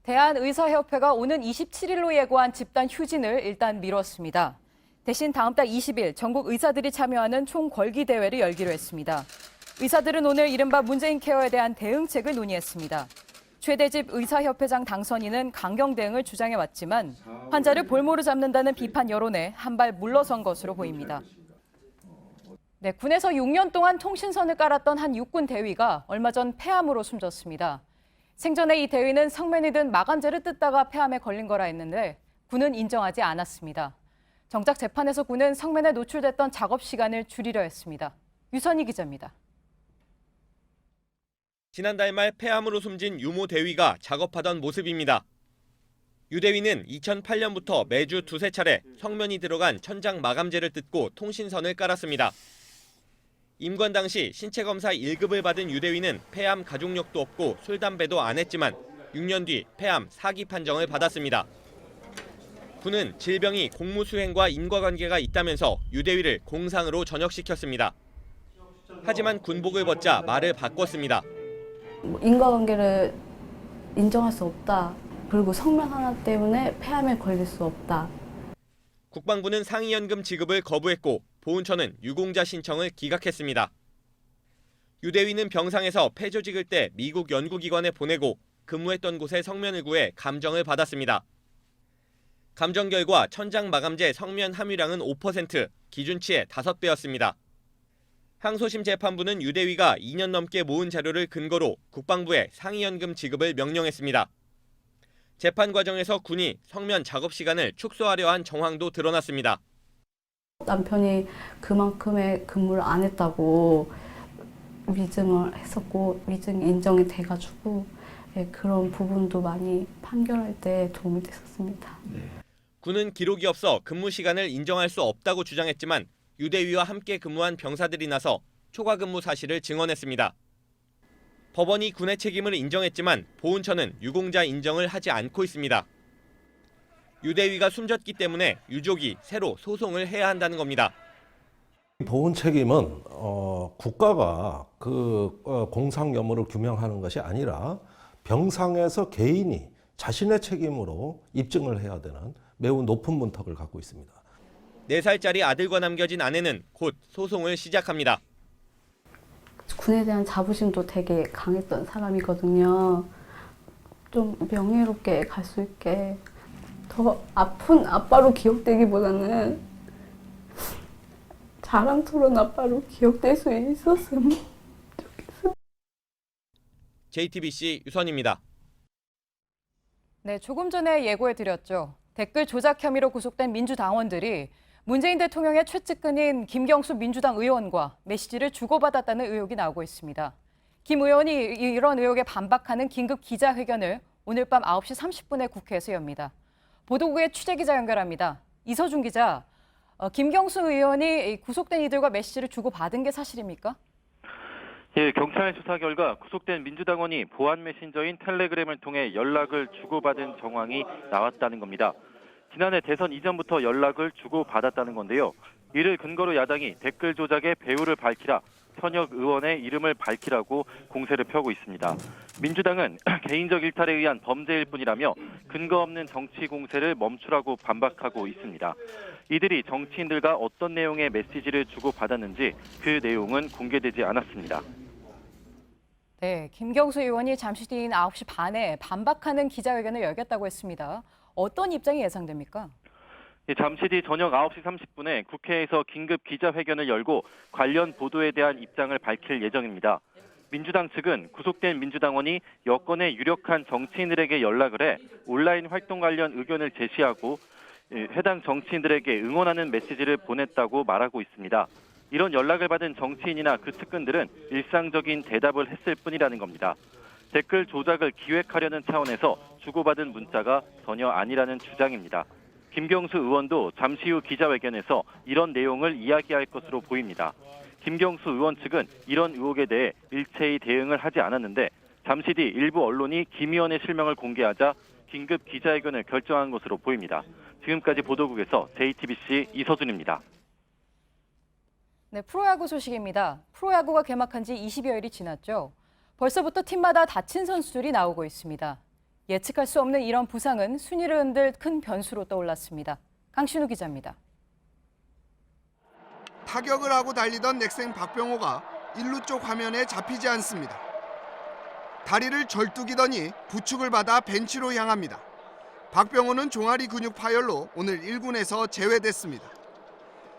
대한의사협회가 오는 27일로 예고한 집단 휴진을 일단 미뤘습니다. 대신 다음 달 20일 전국 의사들이 참여하는 총궐기 대회를 열기로 했습니다. 의사들은 오늘 이른바 문재인 케어에 대한 대응책을 논의했습니다. 최대집 의사협회장 당선인은 강경 대응을 주장해왔지만 환자를 볼모로 잡는다는 비판 여론에 한 발 물러선 것으로 보입니다. 네, 군에서 6년 동안 통신선을 깔았던 한 육군 대위가 얼마 전 폐암으로 숨졌습니다. 생전에 이 대위는 성면이든 마감제를 뜯다가 폐암에 걸린 거라 했는데 군은 인정하지 않았습니다. 정작 재판에서 군은 성면에 노출됐던 작업 시간을 줄이려 했습니다. 유선희 기자입니다. 지난달 말 폐암으로 숨진 유모 대위가 작업하던 모습입니다. 유 대위는 2008년부터 매주 두세 차례 성면이 들어간 천장 마감재를 뜯고 통신선을 깔았습니다. 임관 당시 신체검사 1급을 받은 유 대위는 폐암 가족력도 없고 술, 담배도 안 했지만 6년 뒤 폐암 4기 판정을 받았습니다. 군은 질병이 공무수행과 인과관계가 있다면서 유 대위를 공상으로 전역시켰습니다. 하지만 군복을 벗자 말을 바꿨습니다. 인과관계를 인정할 수 없다. 그리고 성면 하나 때문에 폐암에 걸릴 수 없다. 국방부는 상위연금 지급을 거부했고 보훈처는 유공자 신청을 기각했습니다. 유 대위는 병상에서 폐조직을 떼 미국 연구기관에 보내고 근무했던 곳에 성면을 구해 감정을 받았습니다. 감정 결과 천장 마감재 성면 함유량은 5%, 기준치의 5배였습니다. 항소심 재판부는 유 대위가 2년 넘게 모은 자료를 근거로 국방부에 상위연금 지급을 명령했습니다. 재판 과정에서 군이 성면 작업 시간을 축소하려 한 정황도 드러났습니다. 남편이 그만큼의 근무를 안 했다고 위증을 했었고 위증이 인정이 돼가지고 그런 부분도 많이 판결할 때 도움이 됐었습니다. 군은 기록이 없어 근무 시간을 인정할 수 없다고 주장했지만 유 대위와 함께 근무한 병사들이 나서 초과 근무 사실을 증언했습니다. 법원이 군의 책임을 인정했지만 보훈처는 유공자 인정을 하지 않고 있습니다. 유 대위가 숨졌기 때문에 유족이 새로 소송을 해야 한다는 겁니다. 보훈 책임은 국가가 공상 염원을 규명하는 것이 아니라 병상에서 개인이 자신의 책임으로 입증을 해야 되는 매우 높은 문턱을 갖고 있습니다. 4살짜리 아들과 남겨진 아내는 곧 소송을 시작합니다. 군에 대한 자부심도 되게 강했던 사람이거든요. 좀 명예롭게 갈 수 있게 더 아픈 아빠로 기억되기보다는 자랑스러운 아빠로 기억될 수 있었으면 좋겠어요. JTBC 유선입니다. 네, 조금 전에 예고해드렸죠. 댓글 조작 혐의로 구속된 민주당원들이 문재인 대통령의 최측근인 김경수 민주당 의원과 메시지를 주고받았다는 의혹이 나오고 있습니다. 김 의원이 이런 의혹에 반박하는 긴급 기자회견을 오늘 밤 9시 30분에 국회에서 엽니다. 보도국의 취재기자 연결합니다. 이서준 기자, 김경수 의원이 구속된 이들과 메시지를 주고받은 게 사실입니까? 예, 경찰 수사 결과 구속된 민주당원이 보안 메신저인 텔레그램을 통해 연락을 주고받은 정황이 나왔다는 겁니다. 지난해 대선 이전부터 연락을 주고받았다는 건데요. 이를 근거로 야당이 댓글 조작의 배후를 밝히라, 현역 의원의 이름을 밝히라고 공세를 펴고 있습니다. 민주당은 개인적 일탈에 의한 범죄일 뿐이라며 근거 없는 정치 공세를 멈추라고 반박하고 있습니다. 이들이 정치인들과 어떤 내용의 메시지를 주고받았는지 그 내용은 공개되지 않았습니다. 네, 김경수 의원이 잠시 뒤인 9시 반에 반박하는 기자회견을 열겠다고 했습니다. 어떤 입장이 예상됩니까? 잠시 뒤 저녁 9시 30분에 국회에서 긴급 기자회견을 열고 관련 보도에 대한 입장을 밝힐 예정입니다. 민주당 측은 구속된 민주당원이 여권의 유력한 정치인들에게 연락을 해 온라인 활동 관련 의견을 제시하고 해당 정치인들에게 응원하는 메시지를 보냈다고 말하고 있습니다. 이런 연락을 받은 정치인이나 그 측근들은 일상적인 대답을 했을 뿐이라는 겁니다. 댓글 조작을 기획하려는 차원에서 주고받은 문자가 전혀 아니라는 주장입니다. 김경수 의원도 잠시 후 기자회견에서 이런 내용을 이야기할 것으로 보입니다. 김경수 의원 측은 이런 의혹에 대해 일체의 대응을 하지 않았는데 잠시 뒤 일부 언론이 김 의원의 실명을 공개하자 긴급 기자회견을 결정한 것으로 보입니다. 지금까지 보도국에서 JTBC 이서준입니다. 네, 프로야구 소식입니다. 프로야구가 개막한 지 20여일이 지났죠. 벌써부터 팀마다 다친 선수들이 나오고 있습니다. 예측할 수 없는 이런 부상은 순위를 흔들 큰 변수로 떠올랐습니다. 강신우 기자입니다. 타격을 하고 달리던 넥센 박병호가 1루 쪽 화면에 잡히지 않습니다. 다리를 절뚝이더니 부축을 받아 벤치로 향합니다. 박병호는 종아리 근육 파열로 오늘 1군에서 제외됐습니다.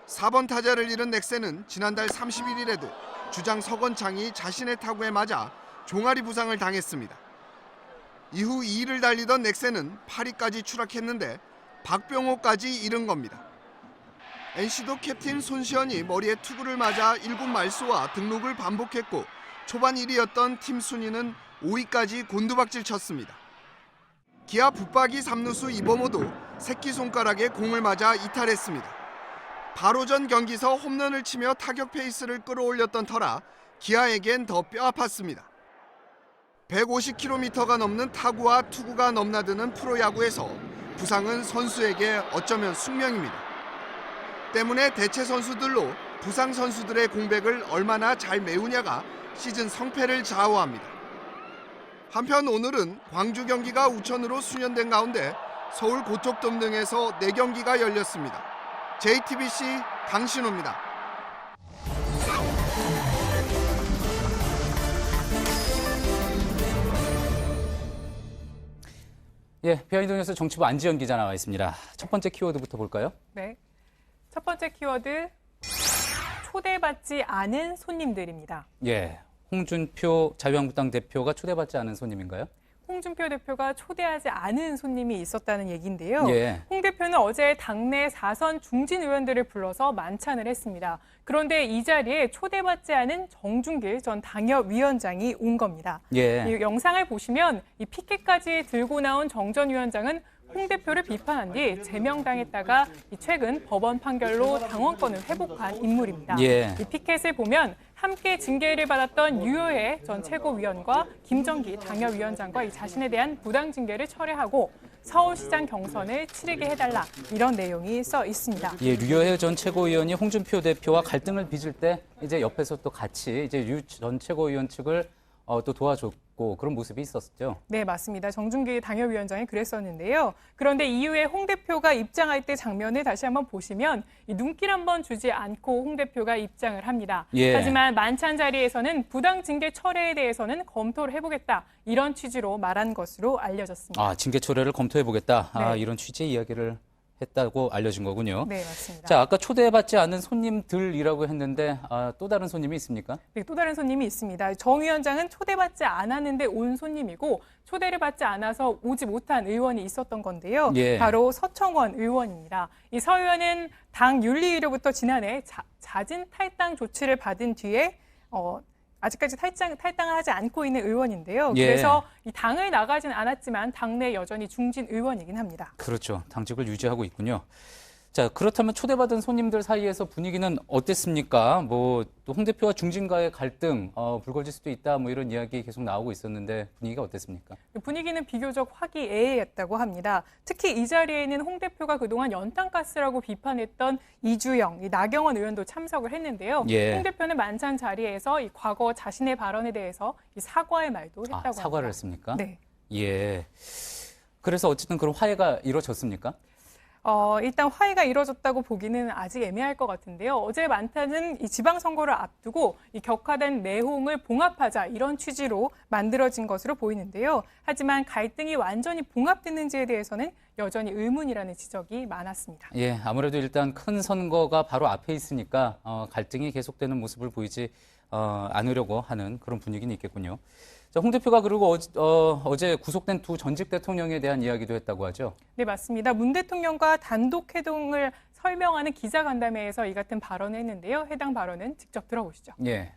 4번 타자를 잃은 넥센은 지난달 31일에도 주장 서건창이 자신의 타구에 맞아 종아리 부상을 당했습니다. 이후 2위를 달리던 넥센은 8위까지 추락했는데 박병호까지 잃은 겁니다. NC도 캡틴 손시현이 머리에 투구를 맞아 1군 말소와 등록을 반복했고 초반 1위였던 팀 순위는 5위까지 곤두박질 쳤습니다. 기아 붙박이 3루수 이범호도 새끼손가락에 공을 맞아 이탈했습니다. 바로 전 경기서 홈런을 치며 타격 페이스를 끌어올렸던 터라 기아에겐 더 뼈아팠습니다. 150km가 넘는 타구와 투구가 넘나드는 프로야구에서 부상은 선수에게 어쩌면 숙명입니다. 때문에 대체 선수들로 부상 선수들의 공백을 얼마나 잘 메우냐가 시즌 성패를 좌우합니다. 한편 오늘은 광주 경기가 우천으로 수년된 가운데 서울 고척돔 등에서 4경기가 열렸습니다. JTBC 강신호입니다. 예, 비하인드 뉴스 정치부 안지연 기자 나와 있습니다. 첫 번째 키워드부터 볼까요? 네. 첫 번째 키워드, 초대받지 않은 손님들입니다. 예, 홍준표 자유한국당 대표가 초대받지 않은 손님인가요? 홍준표 대표가 초대하지 않은 손님이 있었다는 얘기인데요. 예. 홍 대표는 어제 당내 4선 중진 의원들을 불러서 만찬을 했습니다. 그런데 이 자리에 초대받지 않은 정준길 전 당협위원장이 온 겁니다. 예. 이 영상을 보시면 이 피켓까지 들고 나온 정 전 위원장은 홍 대표를 비판한 뒤 제명당했다가 최근 법원 판결로 당원권을 회복한 인물입니다. 예. 이 피켓을 보면 함께 징계를 받았던 유효해 전 최고위원과 김정기 당협위원장과 이 자신에 대한 부당 징계를 철회하고 서울시장 경선을 치르게 해달라 이런 내용이 써 있습니다. 예, 류여해 전 최고위원이 홍준표 대표와 갈등을 빚을 때 이제 옆에서 또 같이 이제 류 전 최고위원 측을 또 도와줬고 그런 모습이 있었죠. 네, 맞습니다. 정준기 당협위원장이 그랬었는데요. 그런데 이후에 홍 대표가 입장할 때 장면을 다시 한번 보시면 이 눈길 한번 주지 않고 홍 대표가 입장을 합니다. 예. 하지만 만찬 자리에서는 부당 징계 철회에 대해서는 검토를 해보겠다 이런 취지로 말한 것으로 알려졌습니다. 아, 징계 철회를 검토해보겠다. 아, 네. 이런 취지의 이야기를 했다고 알려진 거군요. 네, 맞습니다. 자, 아까 초대받지 않은 손님들이라고 했는데 또 다른 손님이 있습니까? 네, 또 다른 손님이 있습니다. 정 위원장은 초대받지 않았는데 온 손님이고 초대를 받지 않아서 오지 못한 의원이 있었던 건데요. 예. 바로 서청원 의원입니다. 이 서 의원은 당 윤리위로부터 지난해 자진 탈당 조치를 받은 뒤에 아직까지 탈당을 하지 않고 있는 의원인데요. 예. 그래서 이 당을 나가진 않았지만 당내 여전히 중진 의원이긴 합니다. 그렇죠. 당직을 유지하고 있군요. 자, 그렇다면 초대받은 손님들 사이에서 분위기는 어땠습니까? 뭐 또 홍 대표와 중진과의 갈등 불거질 수도 있다 뭐 이런 이야기 계속 나오고 있었는데 분위기가 어땠습니까? 분위기는 비교적 화기애애했다고 합니다. 특히 이 자리에는 홍 대표가 그동안 연탄가스라고 비판했던 이주영, 나경원 의원도 참석을 했는데요. 예. 홍 대표는 만찬 자리에서 이 과거 자신의 발언에 대해서 이 사과의 말도 했다고 합니다. 사과를 했습니까? 네. 예. 그래서 어쨌든 그런 화해가 이루어졌습니까? 일단 화해가 이루어졌다고 보기는 아직 애매할 것 같은데요. 어제 만찬은 이 지방선거를 앞두고 이 격화된 내홍을 봉합하자 이런 취지로 만들어진 것으로 보이는데요. 하지만 갈등이 완전히 봉합됐는지에 대해서는 여전히 의문이라는 지적이 많았습니다. 예, 아무래도 일단 큰 선거가 바로 앞에 있으니까 갈등이 계속되는 모습을 보이지 않으려고 하는 그런 분위기는 있겠군요. 자, 홍 대표가 그리고 어제 구속된 두 전직 대통령에 대한 이야기도 했다고 하죠? 네, 맞습니다. 문 대통령과 단독 회동을 설명하는 기자간담회에서 이 같은 발언을 했는데요. 해당 발언은 직접 들어보시죠. 예.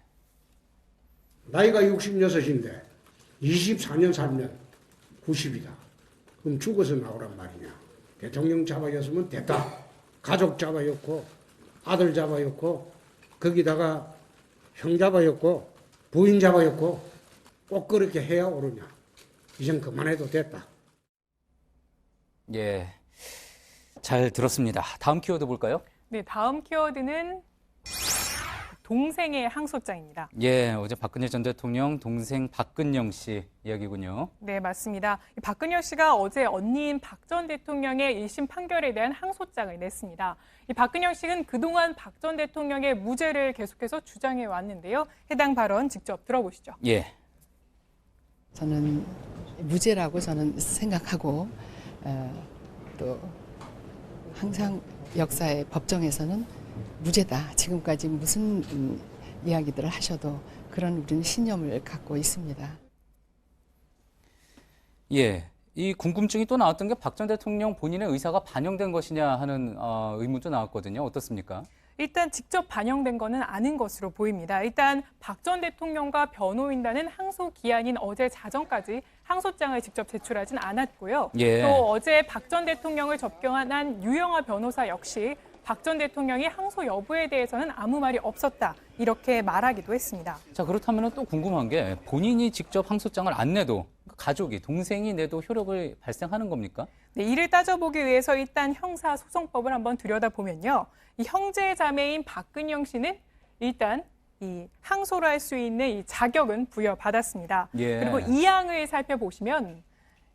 나이가 66인데 24년 살면 90이다. 그럼 죽어서 나오란 말이냐. 대통령 잡아줬으면 됐다. 가족 잡아줬고 아들 잡아줬고 거기다가 형 잡아줬고 부인 잡아줬고 꼭 그렇게 해야 오르냐. 이젠 그만해도 됐다. 예, 잘 들었습니다. 다음 키워드 볼까요? 네, 다음 키워드는 동생의 항소장입니다. 예, 어제 박근혜 전 대통령 동생 박근영 씨 이야기군요. 네, 맞습니다. 박근영 씨가 어제 언니인 박 전 대통령의 1심 판결에 대한 항소장을 냈습니다. 이 박근영 씨는 그동안 박 전 대통령의 무죄를 계속해서 주장해 왔는데요. 해당 발언 직접 들어보시죠. 예. 저는 무죄라고 저는 생각하고 또 항상 역사의 법정에서는 무죄다. 지금까지 무슨 이야기들을 하셔도 그런 우리는 신념을 갖고 있습니다. 예. 이 궁금증이 또 나왔던 게 박 전 대통령 본인의 의사가 반영된 것이냐 하는 의문도 나왔거든요. 어떻습니까? 일단 직접 반영된 거는 아닌 것으로 보입니다. 일단 박 전 대통령과 변호인단은 항소 기한인 어제 자정까지 항소장을 직접 제출하진 않았고요. 예. 또 어제 박 전 대통령을 접견한 유영하 변호사 역시 박 전 대통령이 항소 여부에 대해서는 아무 말이 없었다. 이렇게 말하기도 했습니다. 자, 그렇다면 또 궁금한 게 본인이 직접 항소장을 안 내도 가족이, 동생이 내도 효력을 발생하는 겁니까? 네, 이를 따져보기 위해서 일단 형사소송법을 한번 들여다보면요. 이 형제 자매인 박근영 씨는 일단 이 항소를 할 수 있는 이 자격은 부여받았습니다. 예. 그리고 이 항을 살펴보시면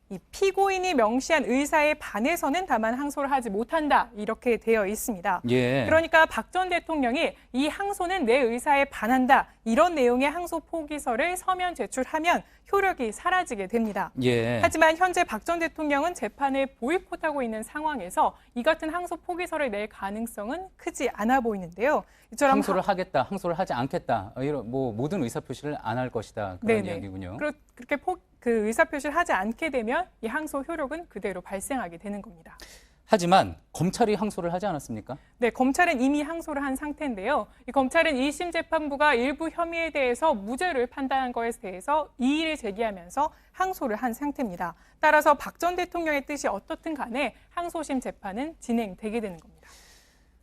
이 피고인이 명시한 의사에 반해서는 다만 항소를 하지 못한다 이렇게 되어 있습니다. 예. 그러니까 박 전 대통령이 이 항소는 내 의사에 반한다 이런 내용의 항소 포기서를 서면 제출하면 효력이 사라지게 됩니다. 예. 하지만 현재 박 전 대통령은 재판을 보이콧하고 있는 상황에서 이 같은 항소 포기서를 낼 가능성은 크지 않아 보이는데요. 이처럼 항소를 하겠다, 항소를 하지 않겠다, 이런 뭐 모든 의사 표시를 안 할 것이다 그런 네네. 이야기군요. 그렇게 그 의사 표시를 하지 않게 되면 이 항소 효력은 그대로 발생하게 되는 겁니다. 하지만 검찰이 항소를 하지 않았습니까? 네, 검찰은 이미 항소를 한 상태인데요. 이 검찰은 1심 재판부가 일부 혐의에 대해서 무죄를 판단한 것에 대해서 이의를 제기하면서 항소를 한 상태입니다. 따라서 박 전 대통령의 뜻이 어떻든 간에 항소심 재판은 진행되게 되는 겁니다.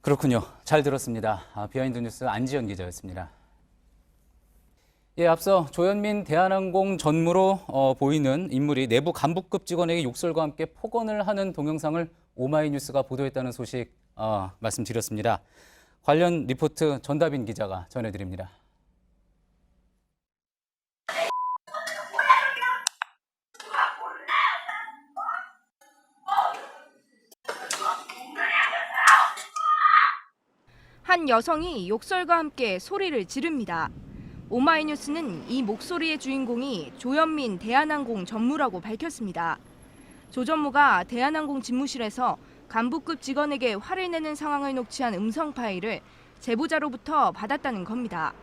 그렇군요. 잘 들었습니다. 비하인드 뉴스 안지연 기자였습니다. 예, 앞서 조현민 대한항공 전무로 보이는 인물이 내부 간부급 직원에게 욕설과 함께 폭언을 하는 동영상을 오마이뉴스가 보도했다는 소식 말씀드렸습니다. 관련 리포트 전다빈 기자가 전해드립니다. 한 여성이 욕설과 함께 소리를 지릅니다. 오마이뉴스는 이 목소리의 주인공이 조현민 대한항공 전무라고 밝혔습니다. 조 전무가 대한항공 집무실에서 간부급 직원에게 화를 내는 상황을 녹취한 음성 파일을 제보자로부터 받았다는 겁니다.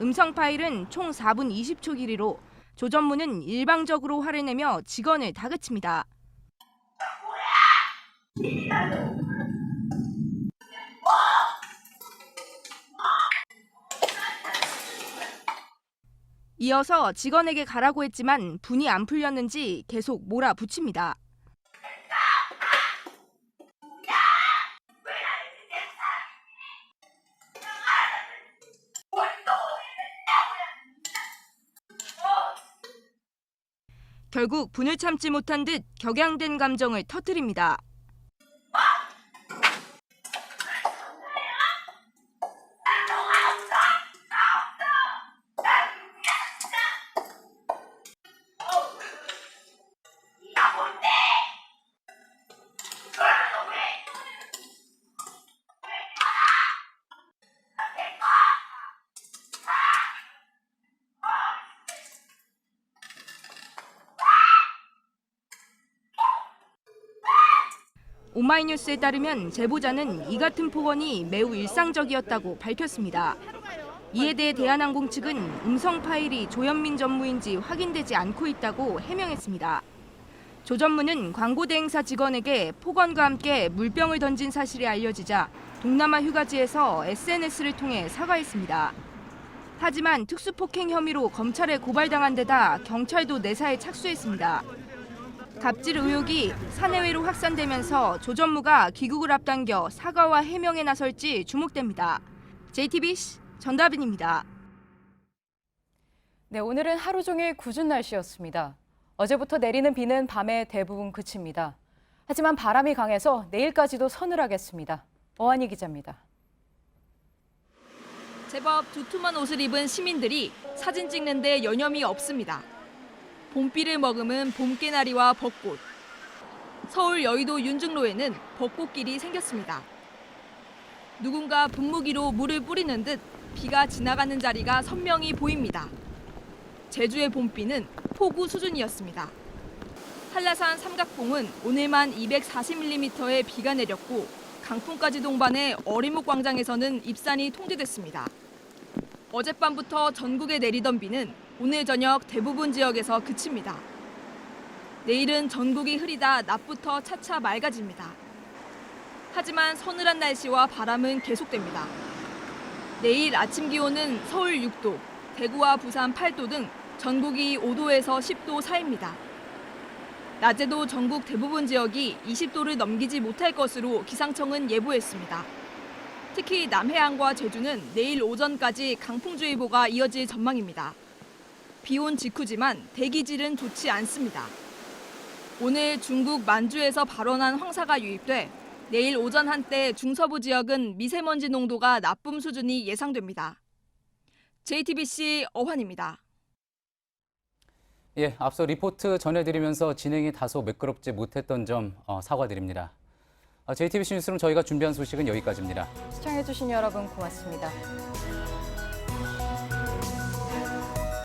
음성 파일은 총 4분 20초 길이로 조 전무는 일방적으로 화를 내며 직원을 다그칩니다. 이어서 직원에게 가라고 했지만 분이 안 풀렸는지 계속 몰아붙입니다. 결국 분을 참지 못한 듯 격양된 감정을 터뜨립니다. 오마이뉴스에 따르면 제보자는 이 같은 폭언이 매우 일상적이었다고 밝혔습니다. 이에 대해 대한항공 측은 음성 파일이 조현민 전무인지 확인되지 않고 있다고 해명했습니다. 조 전무는 광고 대행사 직원에게 폭언과 함께 물병을 던진 사실이 알려지자 동남아 휴가지에서 SNS를 통해 사과했습니다. 하지만 특수폭행 혐의로 검찰에 고발당한 데다 경찰도 내사에 착수했습니다. 갑질 의혹이 사내외로 확산되면서 조 전무가 귀국을 앞당겨 사과와 해명에 나설지 주목됩니다. JTBC 전다빈입니다. 네, 오늘은 하루 종일 궂은 날씨였습니다. 어제부터 내리는 비는 밤에 대부분 그칩니다. 하지만 바람이 강해서 내일까지도 서늘하겠습니다. 어한이 기자입니다. 제법 두툼한 옷을 입은 시민들이 사진 찍는데 여념이 없습니다. 봄비를 머금은 봄개나리와 벚꽃. 서울 여의도 윤중로에는 벚꽃길이 생겼습니다. 누군가 분무기로 물을 뿌리는 듯 비가 지나가는 자리가 선명히 보입니다. 제주의 봄비는 폭우 수준이었습니다. 한라산 삼각봉은 오늘만 240mm의 비가 내렸고 강풍까지 동반해 어리목 광장에서는 입산이 통제됐습니다. 어젯밤부터 전국에 내리던 비는 오늘 저녁 대부분 지역에서 그칩니다. 내일은 전국이 흐리다 낮부터 차차 맑아집니다. 하지만 서늘한 날씨와 바람은 계속됩니다. 내일 아침 기온은 서울 6도, 대구와 부산 8도 등 전국이 5도에서 10도 사이입니다. 낮에도 전국 대부분 지역이 20도를 넘기지 못할 것으로 기상청은 예보했습니다. 특히 남해안과 제주는 내일 오전까지 강풍주의보가 이어질 전망입니다. 비온 직후지만 대기질은 좋지 않습니다. 오늘 중국 만주에서 발원한 황사가 유입돼 내일 오전 한때 중서부 지역은 미세먼지 농도가 나쁨 수준이 예상됩니다. JTBC 어환입니다. 예, 앞서 리포트 전해드리면서 진행이 다소 매끄럽지 못했던 점 사과드립니다. JTBC 뉴스룸 저희가 준비한 소식은 여기까지입니다. 시청해주신 여러분 고맙습니다.